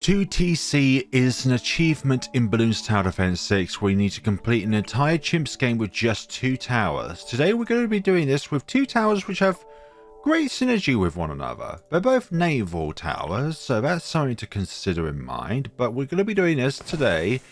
2TC is an achievement in Bloons Tower Defense 6 where you need to complete an entire CHIMPS game with just 2 towers. Today we're going to be doing this with 2 towers which have great synergy with one another. They're both naval towers, so that's something to consider in mind, but we're going to be doing this today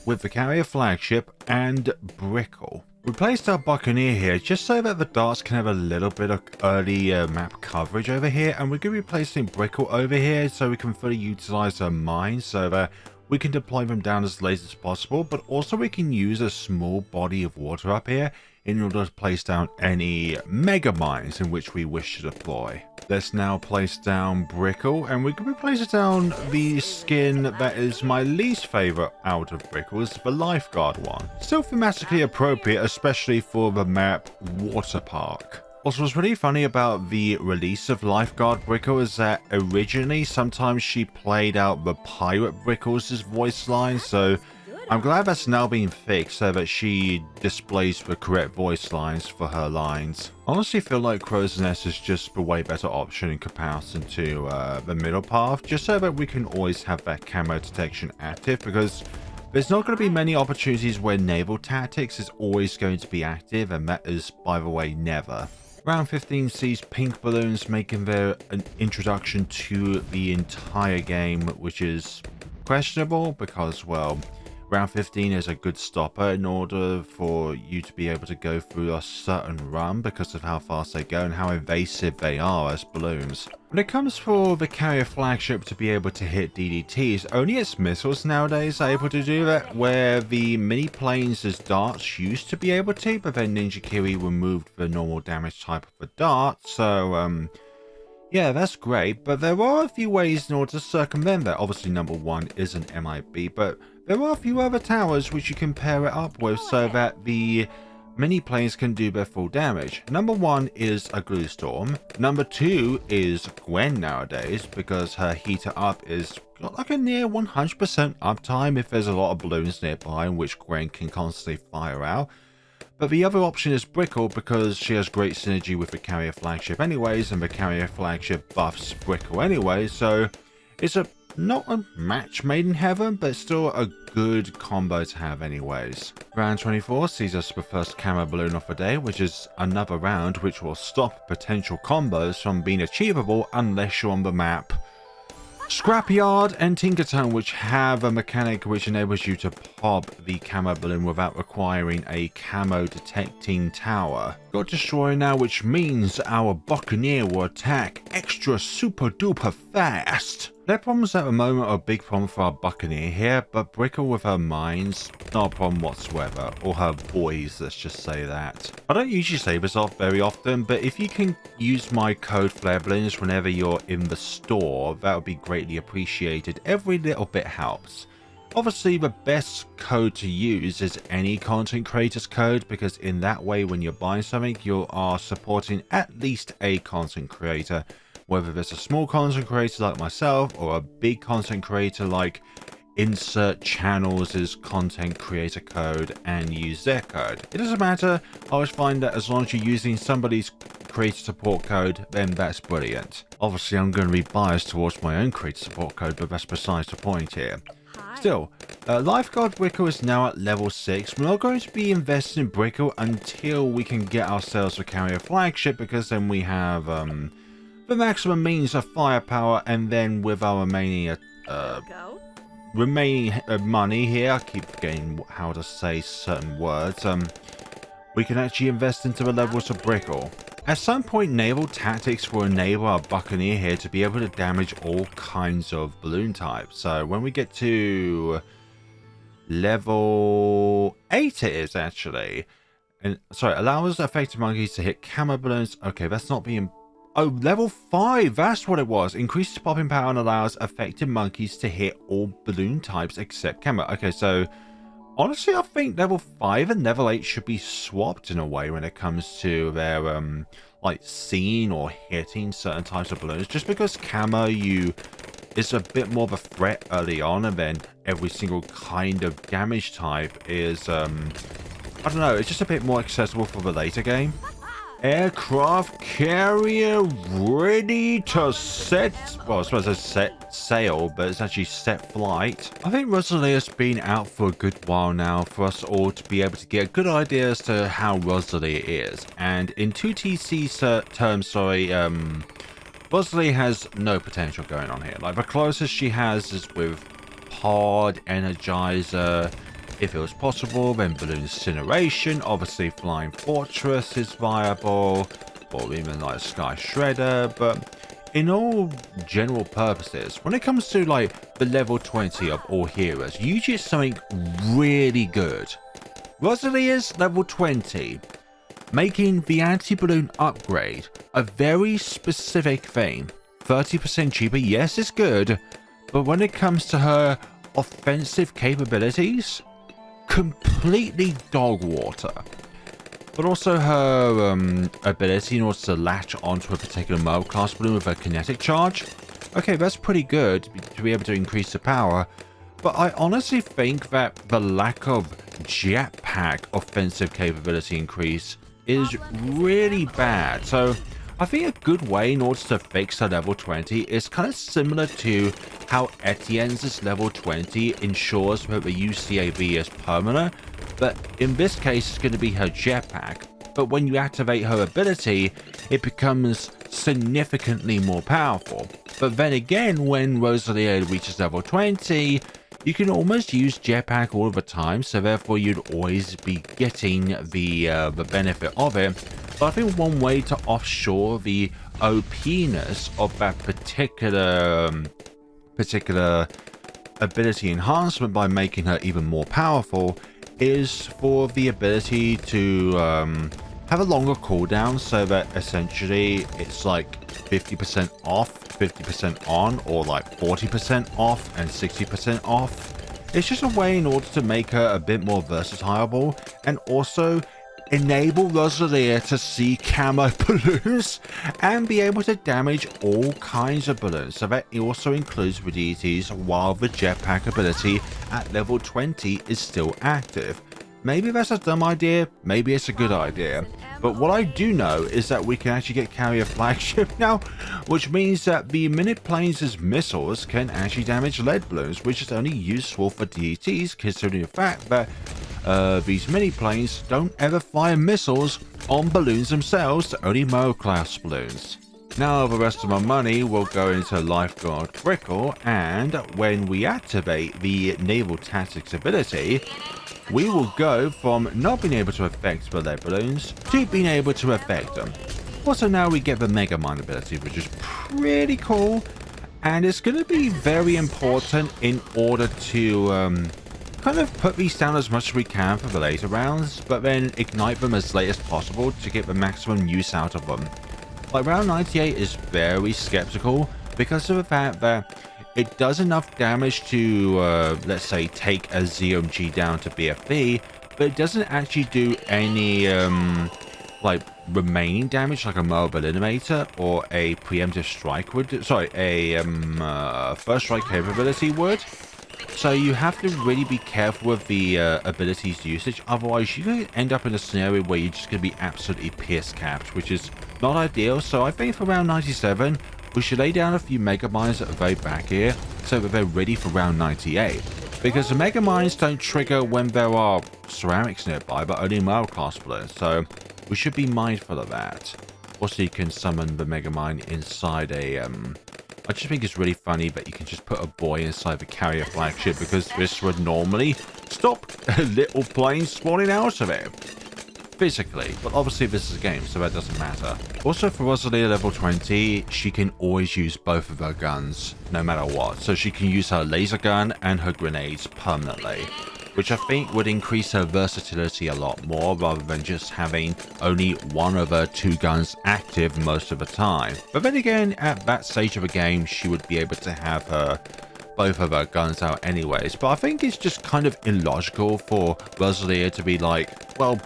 with the Carrier Flagship and Brickell. We placed our Buccaneer here just so that the darts can have a little bit of early map coverage over here, and we're going to be placing Brickell over here so we can fully utilize our mines so that we can deploy them down as late as possible, but also we can use a small body of water up here in order to place down any mega mines in which we wish to deploy. Let's now place down Brickell, and we're going to place it down the skin that is my least favorite out of Brickell, is the lifeguard one. Still thematically appropriate, especially for the map Water Park. Also, what's really funny about the release of Lifeguard Brickell is that originally sometimes she played out the Pirate Brickell's voice line, so I'm glad that's now been fixed so that she displays the correct voice lines for her lines. I honestly feel like Crow's Nest is just the way better option in comparison to the middle path, just so that we can always have that camo detection active, because there's not going to be many opportunities where naval tactics is always going to be active, and that is, by the way, never. Round 15 sees pink balloons making their introduction to the entire game, which is questionable because, well, round 15 is a good stopper in order for you to be able to go through a certain run because of how fast they go and how evasive they are as balloons. When it comes for the Carrier Flagship to be able to hit DDTs, only its missiles nowadays are able to do that, where the mini planes as darts used to be able to, but then Ninja Kiwi removed the normal damage type of the dart, so yeah, that's great, but there are a few ways in order to circumvent that. Obviously, number one is an MIB, but there are a few other towers which you can pair it up with so that the mini planes can do their full damage. Number one is a Glue Storm. Number two is Gwen nowadays, because her heater up is got like a near 100% uptime if there's a lot of balloons nearby in which Gwen can constantly fire out. But the other option is Brickell, because she has great synergy with the Carrier Flagship anyways, and the Carrier Flagship buffs Brickell anyway, so it's not a match made in heaven, but still a good combo to have anyways. Round 24 sees us the first camo balloon of the day, which is another round which will stop potential combos from being achievable unless you're on the map Scrapyard and Tinkertown, which have a mechanic which enables you to pop the camo balloon without requiring a camo detecting tower. Got Destroyer now, which means our Buccaneer will attack extra super duper fast. Their problems at the moment are a big problem for our Buccaneer here, but Brickell with her mines, not a problem whatsoever, or her boys, let's just say that. I don't usually say this off very often, but if you can use my code FlareBlins whenever you're in the store, that would be greatly appreciated. Every little bit helps. Obviously, the best code to use is any content creator's code, because in that way, when you're buying something, you are supporting at least a content creator. Whether there's a small content creator like myself or a big content creator like insert channels as content creator code and use their code. It doesn't matter. I always find that as long as you're using somebody's creator support code, then that's brilliant. Obviously, I'm going to be biased towards my own creator support code, but that's besides the point here. Still, Lifeguard Brickell is now at level 6. We're not going to be investing in Brickell until we can get ourselves a Carrier Flagship, because then we have the maximum means of firepower, and then with our remaining money here, I keep forgetting how to say certain words, we can actually invest into the levels of Brickell. At some point, naval tactics will enable our Buccaneer here to be able to damage all kinds of balloon types. So when we get to level 8 it is actually, and sorry, allows affected monkeys to hit camo balloons. Okay, that's not being... Oh, level 5, that's what it was. Increases popping power and allows affected monkeys to hit all balloon types except camo. Okay, so honestly, I think level 5 and level 8 should be swapped in a way when it comes to their, like, seeing or hitting certain types of balloons. Just because camo is a bit more of a threat early on, and then every single kind of damage type is, I don't know, it's just a bit more accessible for the later game. Aircraft carrier ready to set, well, I was supposed to set sail, but it's actually set flight. I think Rosalia's been out for a good while now for us all to be able to get a good idea as to how Rosalia is. And in 2TC terms, Rosalia has no potential going on here. Like, the closest she has is with Pod, Energizer. If it was possible, then Balloon Incineration. Obviously, Flying Fortress is viable, or even like Sky Shredder. But in all general purposes, when it comes to like the level 20 of all heroes, usually it's something really good. Rosalia's level 20, making the anti-balloon upgrade a very specific thing. 30% cheaper, yes, it's good, but when it comes to her offensive capabilities, completely dog water. But also her ability in order to latch onto a particular mobile class balloon with a kinetic charge. Okay, that's pretty good to be able to increase the power. But I honestly think that the lack of jetpack offensive capability increase is really bad. So I think a good way in order to fix her level 20 is kind of similar to how Etienne's level 20 ensures that the UCAV is permanent, but in this case it's going to be her jetpack. But when you activate her ability, it becomes significantly more powerful. But then again, when Rosalia reaches level 20, you can almost use jetpack all the time, so therefore you'd always be getting the benefit of it. But I think one way to offshore the OP-ness of that particular ability enhancement by making her even more powerful is for the ability to have a longer cooldown, so that essentially it's like 50% off, 50% on, or like 40% off and 60% off. It's just a way in order to make her a bit more versatile and also enable Rosalia to see camo balloons and be able to damage all kinds of balloons. So that also includes the deities while the jetpack ability at level 20 is still active. Maybe that's a dumb idea, maybe it's a good idea. But what I do know is that we can actually get Carrier Flagship now, which means that the minute planes' missiles can actually damage lead balloons, which is only useful for DETs, considering the fact that these mini planes don't ever fire missiles on balloons themselves, only Mo class balloons. Now the rest of my money will go into Lifeguard Brickell, and when we activate the Naval Tactics ability, we will go from not being able to affect the lead balloons to being able to affect them. Also now we get the Mega Mine ability, which is pretty cool, and it's going to be very important in order to kind of put these down as much as we can for the later rounds, but then ignite them as late as possible to get the maximum use out of them. Like round 98 is very skeptical because of the fact that it does enough damage to, let's say, take a ZMG down to BFB, but it doesn't actually do any, like, remaining damage like a mobile eliminator or a preemptive strike would. Sorry, a first strike capability would. So you have to really be careful with the abilities usage, otherwise you could end up in a scenario where you're just going to be absolutely pierce capped, which is not ideal. So I think for round 97, we should lay down a few Mega Mines at the very back here, so that they're ready for round 98. Because the Mega Mines don't trigger when there are ceramics nearby, but only mile class balloons, so we should be mindful of that. Also, you can summon the Mega Mine inside a, I just think it's really funny that you can just put a boy inside the Carrier Flagship, because this would normally stop a little plane spawning out of it. Physically, but obviously this is a game, so that doesn't matter. Also for Rosalia level 20, she can always use both of her guns, no matter what. So she can use her laser gun and her grenades permanently, which I think would increase her versatility a lot more, rather than just having only one of her two guns active most of the time. But then again, at that stage of the game, she would be able to have both of her guns out anyways. But I think it's just kind of illogical for Rosalia to be like, well,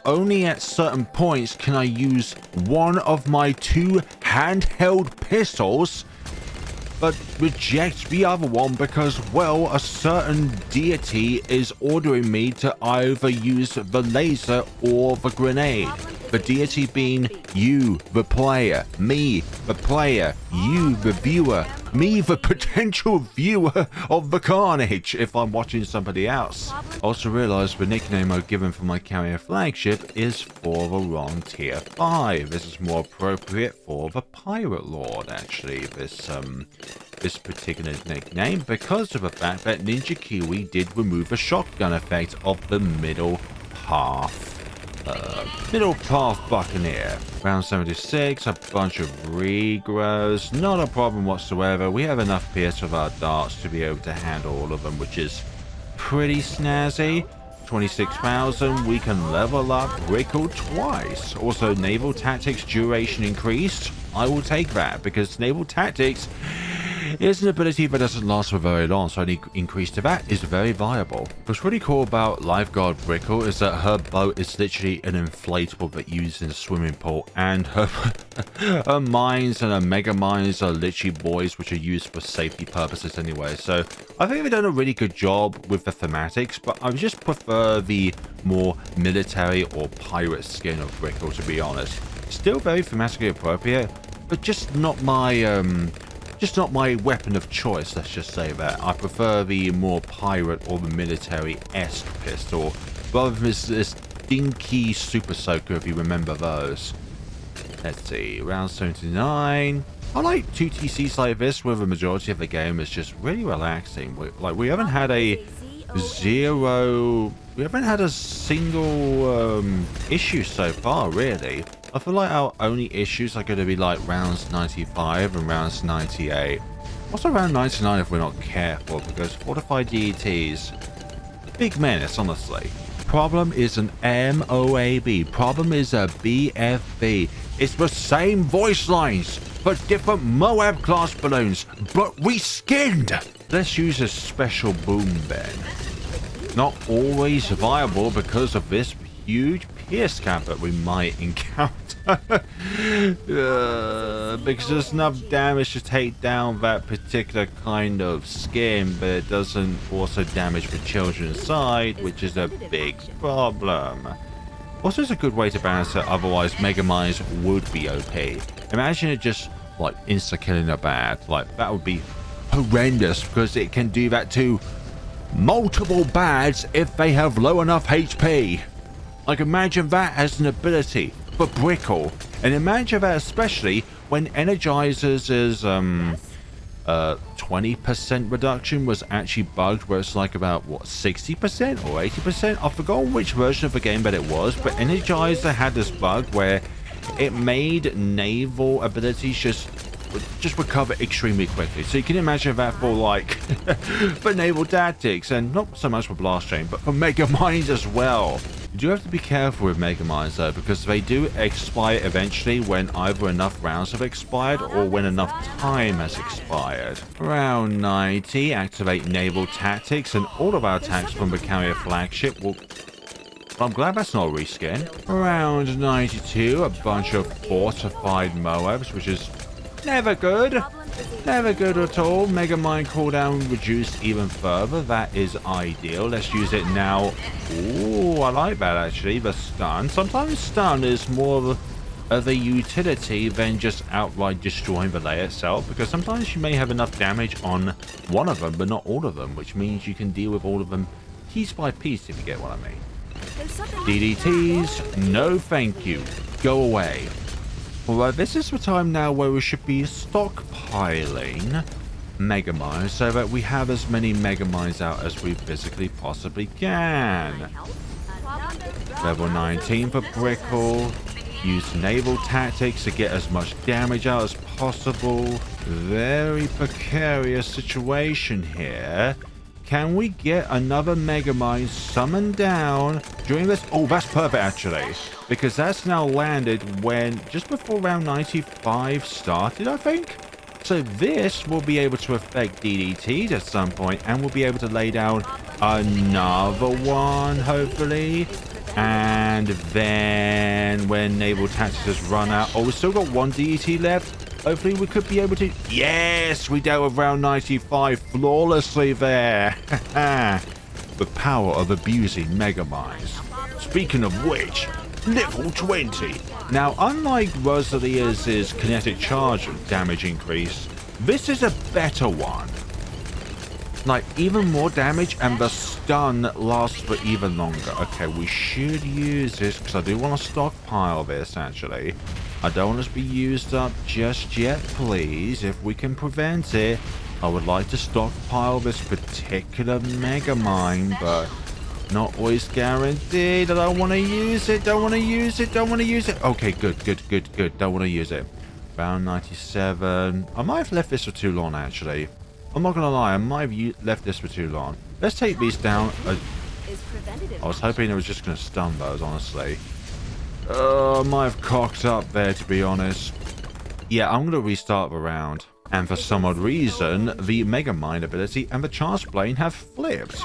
only at certain points can I use one of my two handheld pistols, but reject the other one because, well, a certain deity is ordering me to either use the laser or the grenade. The deity being you, the player, me, the player, you, the viewer, me, the potential viewer of the carnage if I'm watching somebody else. Also realised the nickname I've given for my Carrier Flagship is for the wrong tier 5. This is more appropriate for the Pirate Lord, actually, this particular nickname, because of the fact that Ninja Kiwi did remove the shotgun effect of the middle path. Middle path Buccaneer. Round 76, a bunch of regrows, not a problem whatsoever. We have enough pierce with our darts to be able to handle all of them, which is pretty snazzy. 26,000, we can level up Brickell twice. Also, naval tactics duration increased. I will take that, because naval tactics is an ability that doesn't last for very long, so any increase to that is very viable. What's really cool about Lifeguard Brickell is that her boat is literally an inflatable that used in a swimming pool, and her mines and her mega mines are literally buoys which are used for safety purposes anyway. So I think they've done a really good job with the thematics, but I just prefer the more military or pirate skin of Brickell, to be honest. Still very thematically appropriate, but just not my weapon of choice, let's just say that. I prefer the more pirate or the military-esque pistol, rather than this dinky super soaker, if you remember those. Let's see, round 79. I like 2 TCs like this, where the majority of the game is just really relaxing. We haven't had a single issue so far, really. I feel like our only issues are going to be like rounds 95 and rounds 98. Also round 99 if we're not careful, because fortified DETs, big menace, honestly. Problem is an MOAB. Problem is a BFB. It's the same voice lines, but different Moab class balloons, but reskinned. Let's use a special boom then. Not always viable because of this huge pierce cap that we might encounter. Because there's enough damage to take down that particular kind of skin, but it doesn't also damage the children inside, which is a big problem. Also, it's a good way to balance it, otherwise Mega Mines would be OP. Imagine it just like insta-killing a bad, like that would be horrendous, because it can do that to multiple bads if they have low enough HP. Like, imagine that as an ability for Brickell, and imagine that especially when Energizer's 20% reduction was actually bugged, where it's like about what, 60% or 80%? I've forgotten which version of the game that it was, but Energizer had this bug where it made naval abilities just recover extremely quickly. So you can imagine that for like for naval tactics, and not so much for blast chain, but for mega mines as well. You do have to be careful with mega mines though, because they do expire eventually when either enough rounds have expired or when enough time has expired. Round 90, activate naval tactics, and all of our attacks from the Carrier Flagship will... I'm glad that's not a reskin. Round 92, a bunch of fortified Moabs, which is never good. Never good at all. Mega Mine cooldown reduced even further. That is ideal. Let's use it now. Ooh, I like that actually. The stun. Sometimes stun is more of a utility than just outright destroying the layer itself, because sometimes you may have enough damage on one of them, but not all of them, which means you can deal with all of them piece by piece, if you get what I mean. DDTs, no thank you. Go away. Alright, this is the time now where we should be stockpiling Mega Mines so that we have as many Mega Mines out as we physically possibly can. Level 19 for Brickell. Use naval tactics to get as much damage out as possible. Very precarious situation here. Can we get another Mega Mine summoned down during this? Oh, that's perfect actually, because that's now landed when just before round 95 started, I think. So this will be able to affect DDTs at some point, and we'll be able to lay down another one, hopefully. And then when naval tactics has run out, oh, we've still got one DDT left. Hopefully we could be able to... Yes, we dealt with round 95 flawlessly there. The power of abusing Mega Mines. Speaking of which, Level 20. Now, unlike Rosalia's kinetic charge damage increase, this is a better one. Like, even more damage, and the stun lasts for even longer. Okay, we should use this, because I do want to stockpile this, actually. I don't want it to be used up just yet, please. If we can prevent it, I would like to stockpile this particular Mega Mine, but not always guaranteed. I don't want to use it, don't want to use it, don't want to use it. Okay, good. Don't want to use it. Round 97. I might have left this for too long, actually. I'm not going to lie, I might have left this for too long. Let's take these down. I was hoping it was just going to stun those, honestly. I might have cocked up there, to be honest. Yeah, I'm going to restart the round. And for some odd reason, the Mega Mind ability and the Charge Plane have flipped.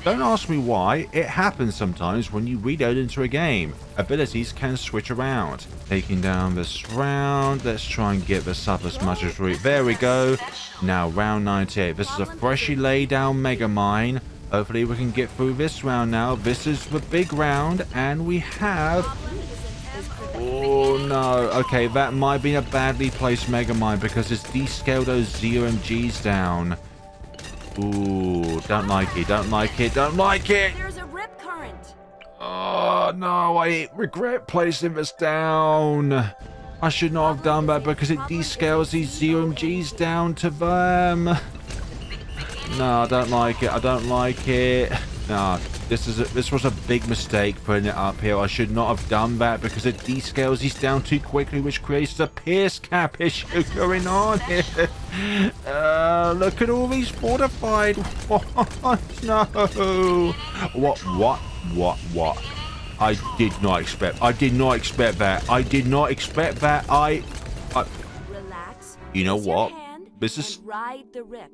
Don't ask me why, it happens sometimes when you reload into a game. Abilities can switch around. Taking down this round, let's try and get this up as much as we... There we go. Now round 98, this is a freshly laid down Mega Mine. Hopefully we can get through this round now. This is the big round, and we have... Oh no, okay, that might be a badly placed Mega Mine because it's descaled those ZMGs down. Ooh, don't like it, don't like it, don't like it! There's a rip current. Oh no, I regret placing this down. I should not have done that because it descales these ZMGs down to them. No, I don't like it, I don't like it. No, this was a big mistake putting it up here. I should not have done that because it descales these down too quickly, which creates a pierce cap issue going on here. Look at all these fortified. What? No. What? I did not expect that. Relax. You know what? This is... Ride the rip.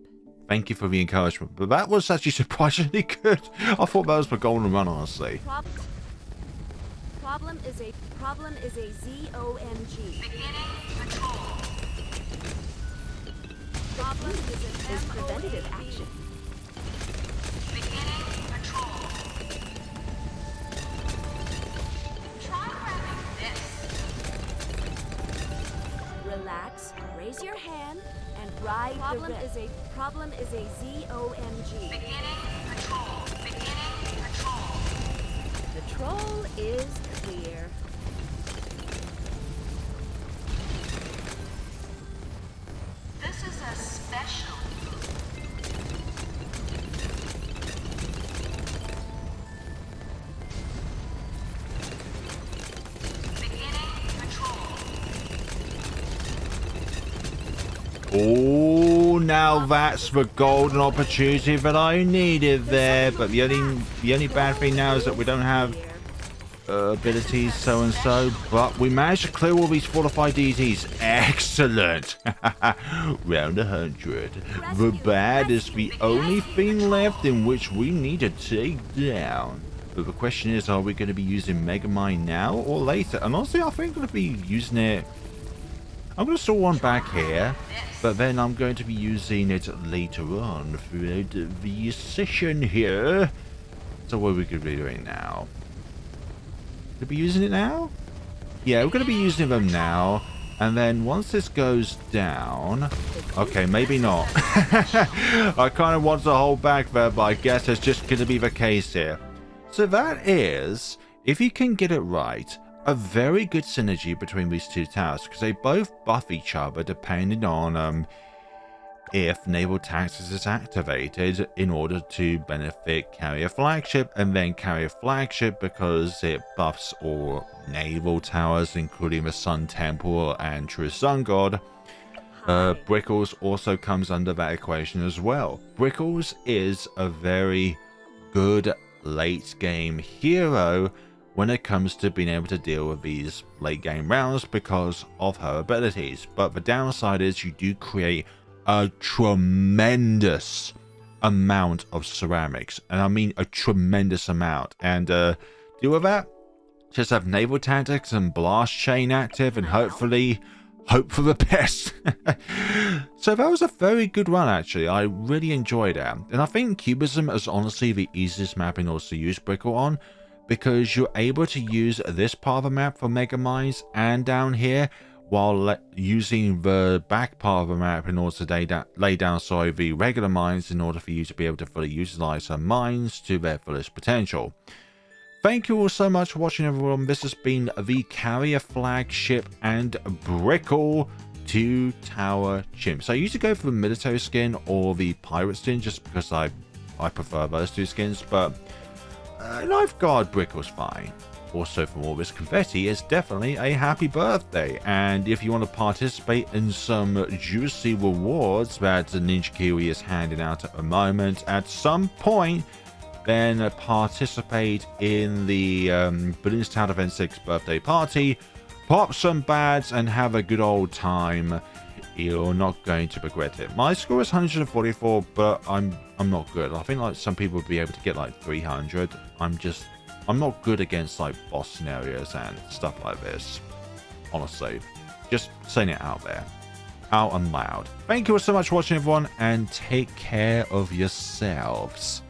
Thank you for the encouragement, but that was actually surprisingly good. I thought that was the golden run, honestly. Problem is a ZOMG. Beginning patrol. Problem is preventative action. Beginning patrol. Try grabbing this. Relax. Raise your hand and ride the rip. Problem is a ZOMG. Beginning patrol. Beginning patrol. The troll is clear. This is a special. Beginning patrol. Oh, now that's the golden opportunity that I needed there. But the only bad thing now is that we don't have abilities so and so. But we managed to clear all these fortified DTs. Excellent. Round 100. The bad is the only thing left in which we need to take down. But the question is, are we going to be using Mega Mine now or later? And honestly, I think I'm going to be using it. I'm going to store one back here, but then I'm going to be using it later on throughout the session here. So what are we going to be doing now? Going to be using it now? Yeah, we're going to be using them now. And then once this goes down... Okay, maybe not. I kind of want to hold back there, but I guess it's just going to be the case here. So that is, if you can get it right, a very good synergy between these two towers, because they both buff each other depending on if Naval Tactics is activated in order to benefit Carrier Flagship, and then Carrier Flagship because it buffs all naval towers, including the Sun Temple and True Sun God. Brickell also comes under that equation as well. Brickell is a very good late game hero when it comes to being able to deal with these late game rounds because of her abilities. But the downside is you do create a tremendous amount of ceramics, and I mean a tremendous amount. And deal with that, just have naval tactics and blast chain active and hopefully hope for the best. So that was a very good run, actually. I really enjoyed it, and I think Cubism is honestly the easiest map in order to use Brickell on. because you're able to use this part of the map for mega mines and down here, while using the back part of the map in order to lay down the regular mines in order for you to be able to fully utilize some mines to their fullest potential. Thank you all so much for watching, everyone. This has been the Carrier Flagship and Brickell 2-tower chimps. I usually go for the military skin or the pirate skin just because I prefer those two skins, but Lifeguard Brickell's fine. Also, from all this confetti, it's definitely a happy birthday, and if you want to participate in some juicy rewards that the Ninja Kiwi is handing out at the moment at some point, then participate in the Bloons TD 6 birthday party, pop some bads, and have a good old time. You're not going to regret it. My score is 144, but I'm not good. I think like some people would be able to get like 300. I'm not good against like boss scenarios and stuff like this. Honestly, just saying it out there, out and loud. Thank you all so much for watching, everyone, and take care of yourselves.